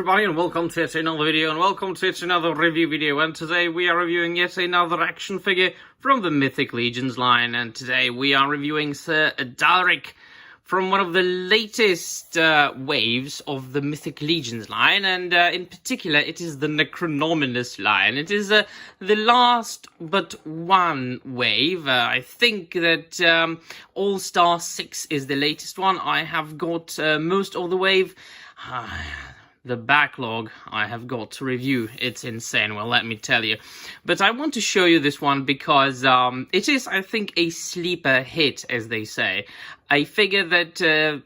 everybody, and welcome to yet another video, and welcome to yet another review video. And today we are reviewing yet another action figure from the Mythic Legions line, and today we are reviewing Sir Adalric from one of the latest waves of the Mythic Legions line, and in particular it is the Necronominous line. It is the last but one wave. I think that All-Star 6 is the latest one. I have got most of the wave. The backlog I have got to review, it's insane, well, let me tell you. But I want to show you this one because it is, I think, a sleeper hit, as they say. A figure that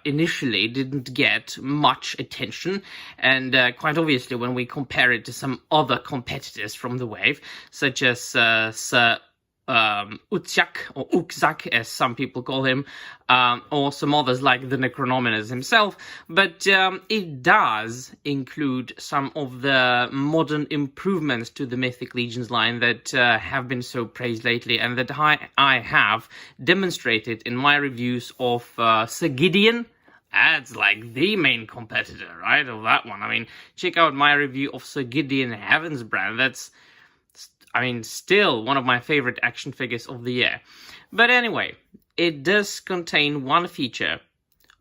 initially didn't get much attention, and quite obviously when we compare it to some other competitors from the wave, such as Sir Utsak, or Ukzak as some people call him, or some others like the Necronominous himself, but it does include some of the modern improvements to the Mythic Legions line that have been so praised lately, and that I have demonstrated in my reviews of Sir Gideon. That's like the main competitor, right, of that one. I mean, check out my review of Sir Gideon Heavensbrand. That's, I mean, still one of my favorite action figures of the year. But anyway, it does contain one feature,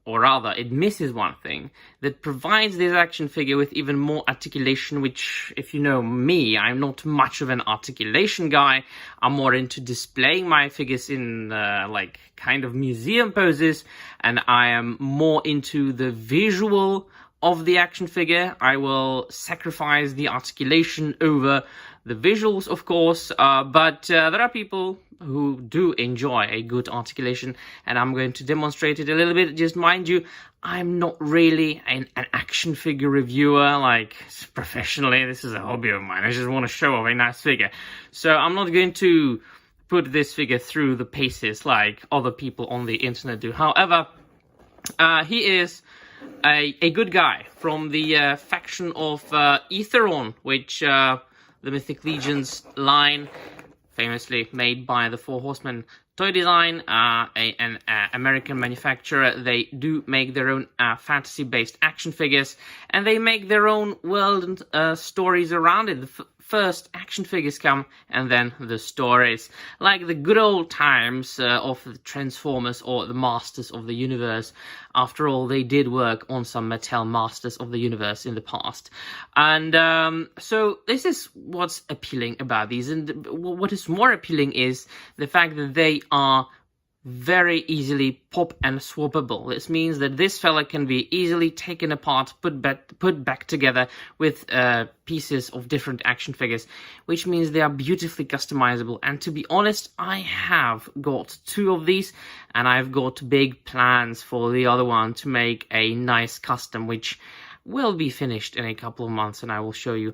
or rather, it misses one thing, that provides this action figure with even more articulation, which, if you know me, I'm not much of an articulation guy. I'm more into displaying my figures in, like, kind of museum poses, and I am more into the visual of the action figure. I will sacrifice the articulation over the visuals, of course, but there are people who do enjoy a good articulation, and I'm going to demonstrate it a little bit. Just mind you, I'm not really an action figure reviewer, like, professionally. This is a hobby of mine. I just want to show off a nice figure. So I'm not going to put this figure through the paces like other people on the internet do. However, he is a good guy from the faction of Aetheron, which the Mythic Legions line, famously made by the Four Horsemen toy design, an American manufacturer. They do make their own fantasy-based action figures, and they make their own world and stories around it. The first action figures come, and then the stories, like the good old times of the Transformers or the Masters of the Universe. After all, they did work on some Mattel Masters of the Universe in the past. And so this is what's appealing about these. And what is more appealing is the fact that they are very easily pop and swappable. This means that this fella can be easily taken apart, put back together with pieces of different action figures, which means they are beautifully customizable. And to be honest, I have got two of these, and I've got big plans for the other one to make a nice custom, which will be finished in a couple of months, and I will show you.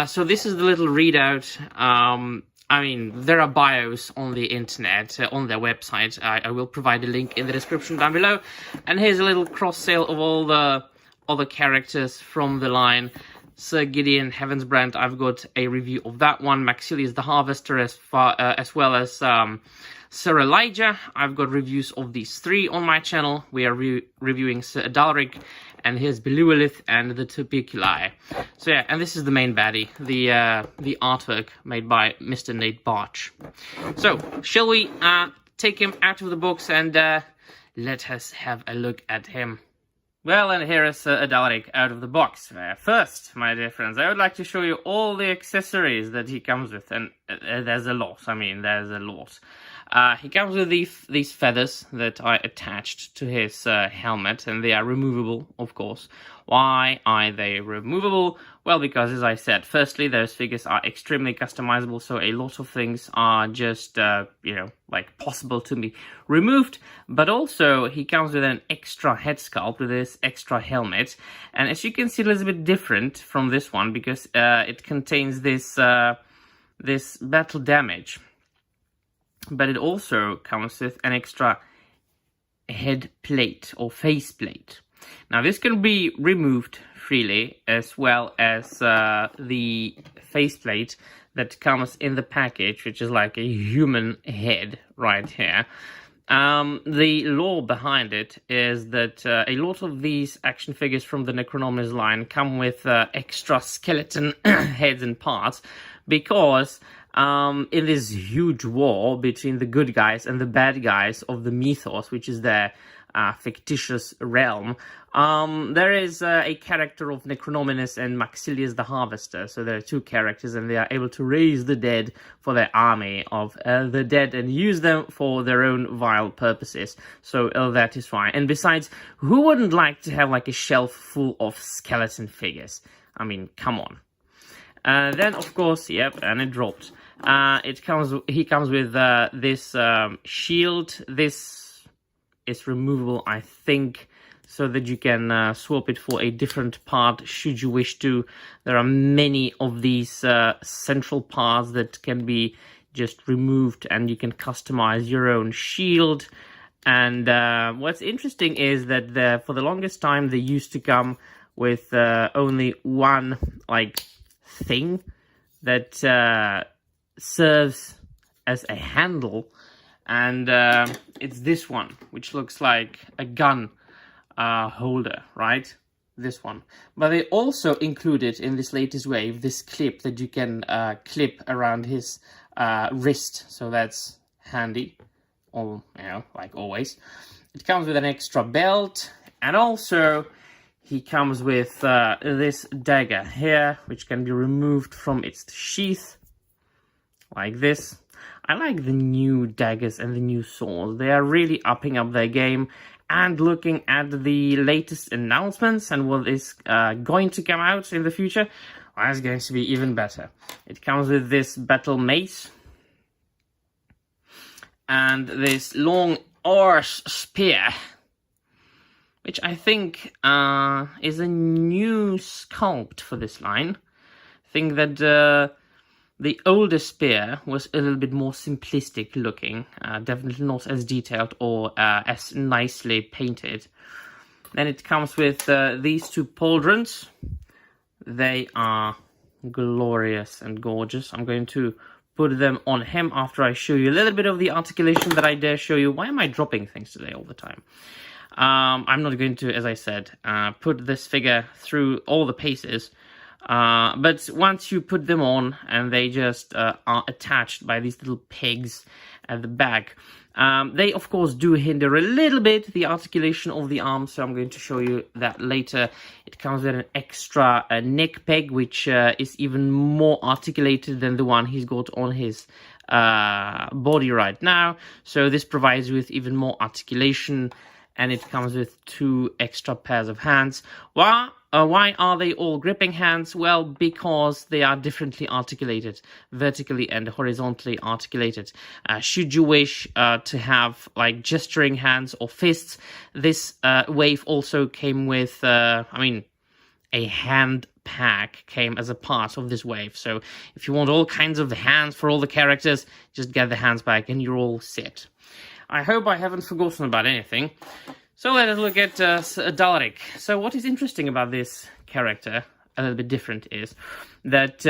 So this is the little readout. I mean, there are bios on the internet, on their website. I will provide a link in the description down below. And here's a little cross-sale of all the other characters from the line. Sir Gideon Heavensbrand, I've got a review of that one. Maxilius the Harvester, as well as Sir Elijah. I've got reviews of these three on my channel. We are reviewing Sir Adalric, and here's Beluelith and the Tupiculi. So yeah, and this is the main baddie, the artwork made by Mr. Nate Barch. So, shall we take him out of the box and let us have a look at him? Well, and here is Adalric out of the box. First, my dear friends, I would like to show you all the accessories that he comes with, and there's a lot. I mean, there's a lot. He comes with these feathers that I attached to his helmet, and they are removable, of course. Why are they removable? Well, because, as I said, firstly, those figures are extremely customizable, so a lot of things are just, you know, like, possible to be removed. But also, he comes with an extra head sculpt with this extra helmet, and as you can see, it's a bit different from this one, because it contains this battle damage. But it also comes with an extra head plate or face plate. Now, this can be removed freely, as well as the faceplate that comes in the package, which is like a human head right here. The lore behind it is that a lot of these action figures from the Necronomicon line come with extra skeleton heads and parts because in this huge war between the good guys and the bad guys of the mythos, which is their fictitious realm, there is a character of Necronominus and Maxilius the Harvester. So there are two characters, and they are able to raise the dead for their army of the dead and use them for their own vile purposes. So that is fine. And besides, who wouldn't like to have like a shelf full of skeleton figures? I mean, come on. Then, of course, yep, and it dropped. He comes with this shield. This is removable, I think, so that you can swap it for a different part should you wish to. There are many of these central parts that can be just removed, and you can customize your own shield. And what's interesting is that for the longest time they used to come with only one like thing that serves as a handle, and it's this one, which looks like a gun holder, right? This one. But they also included in this latest wave this clip that you can clip around his wrist, so that's handy, or like always. It comes with an extra belt, and also he comes with this dagger here, which can be removed from its sheath, like this. I like the new daggers and the new swords. They are really upping up their game. And looking at the latest announcements and what is going to come out in the future, well, it's going to be even better. It comes with this battle mace and this long Ors spear, which I think is a new sculpt for this line. I think that the older spear was a little bit more simplistic looking, definitely not as detailed or as nicely painted. Then it comes with these two pauldrons. They are glorious and gorgeous. I'm going to put them on him after I show you a little bit of the articulation that I dare show you. Why am I dropping things today all the time? I'm not going to, as I said, put this figure through all the paces. But once you put them on and they just are attached by these little pegs at the back, they of course do hinder a little bit the articulation of the arm, so I'm going to show you that later. It comes with an extra neck peg, which is even more articulated than the one he's got on his body right now, so this provides you with even more articulation. And it comes with two extra pairs of hands. Why are they all gripping hands? Well, because they are differently articulated, vertically and horizontally articulated. Should you wish to have like gesturing hands or fists, this wave also came with, a hand pack came as a part of this wave. So if you want all kinds of hands for all the characters, just get the hands back and you're all set. I hope I haven't forgotten about anything. So let us look at Adalric. So what is interesting about this character, a little bit different, is that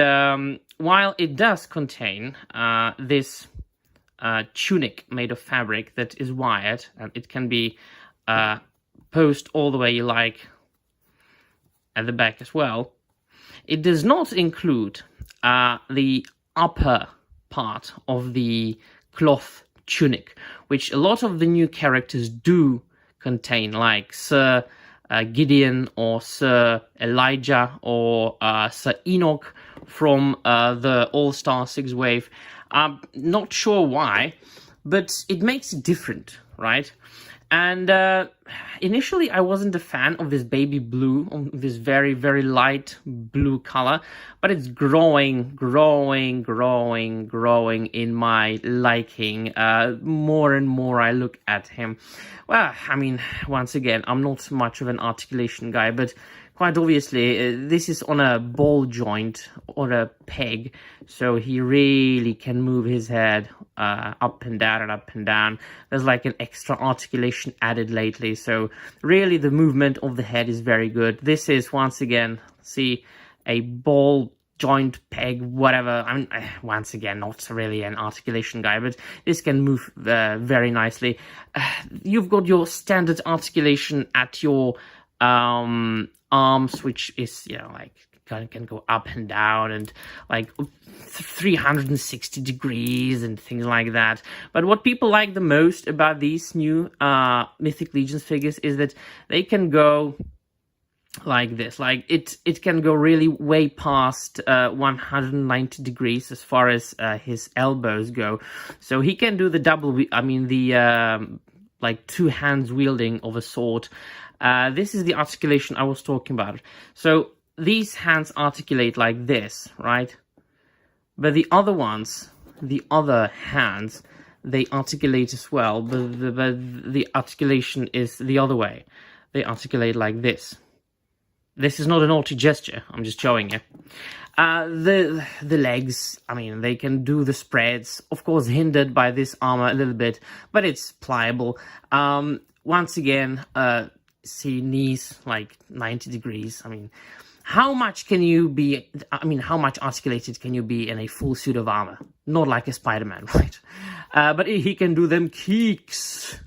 while it does contain this tunic made of fabric that is wired, and it can be posed all the way you like at the back as well, it does not include the upper part of the cloth tunic, which a lot of the new characters do contain, like Sir Gideon or Sir Elijah or Sir Enoch from the All-Star 6 wave. I'm not sure why, but it makes it different, right? And initially I wasn't a fan of this baby blue, this very, very light blue color, but it's growing in my liking. More and more I look at him. Well, I mean, once again, I'm not much of an articulation guy, but quite obviously, this is on a ball joint or a peg, so he really can move his head up and down and up and down. There's like an extra articulation added lately, so really the movement of the head is very good. This is, once again, see, a ball joint, peg, whatever. I mean, once again, not really an articulation guy, but this can move very nicely. You've got your standard articulation at your arms, which is, you know, like can go up and down and like 360 degrees and things like that. But what people like the most about these new Mythic Legions figures is that they can go like this. Like it can go really way past 190 degrees as far as his elbows go. So he can do the like two hands wielding of a sword. This is the articulation I was talking about. So these hands articulate like this, right? But the other ones, the other hands, they articulate as well, but the articulation is the other way. They articulate like this. This is not an naughty gesture, I'm just showing you. The legs, I mean, they can do the spreads, of course hindered by this armor a little bit, but it's pliable. Once again, see knees like 90 degrees. I mean, how much articulated can you be in a full suit of armor? Not like a Spider-Man, right? But he can do them kicks,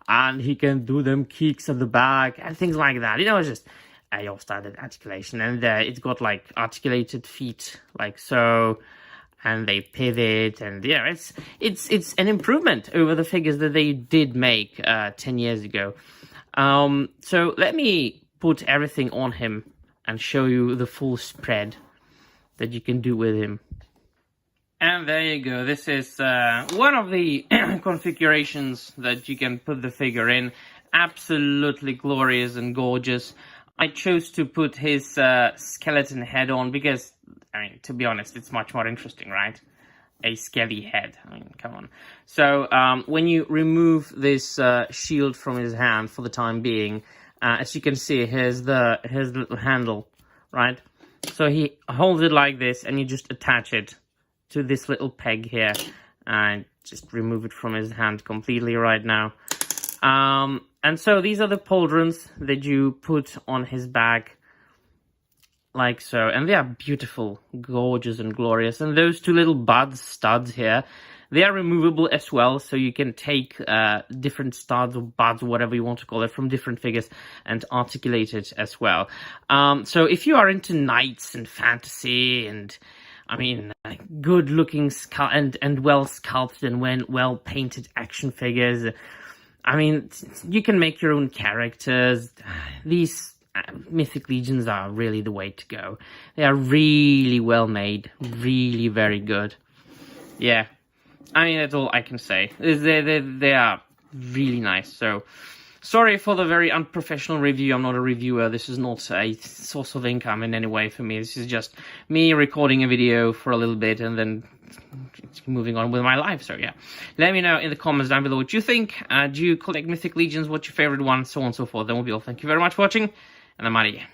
and he can do them kicks at the back, and things like that. You know, it's just your standard articulation. And it's got like articulated feet, like so, and they pivot, and yeah, it's an improvement over the figures that they did make 10 years ago. So let me put everything on him and show you the full spread that you can do with him. And there you go. This is one of the configurations that you can put the figure in. Absolutely glorious and gorgeous. I chose to put his skeleton head on because, I mean, to be honest, it's much more interesting, right? A skelly head. I mean, come on. So when you remove this shield from his hand for the time being, as you can see, here's the little handle, right? So he holds it like this, and you just attach it to this little peg here, and just remove it from his hand completely right now. And so these are the pauldrons that you put on his back, like so, and they are beautiful, gorgeous, and glorious. And those two little studs here, they are removable as well, so you can take different studs or buds, whatever you want to call it, from different figures and articulate it as well. So if you are into knights and fantasy and, I mean, good-looking and well-sculpted and well-painted action figures, I mean, you can make your own characters. These Mythic Legions are really the way to go. They are really well made, really very good. Yeah, I mean, that's all I can say. They are really nice. So, sorry for the very unprofessional review. I'm not a reviewer. This is not a source of income in any way for me. This is just me recording a video for a little bit and then moving on with my life. So yeah, let me know in the comments down below what you think. Do you collect Mythic Legions? What's your favorite one? So on and so forth. That will be all. Thank you very much for watching, and I'm out of here.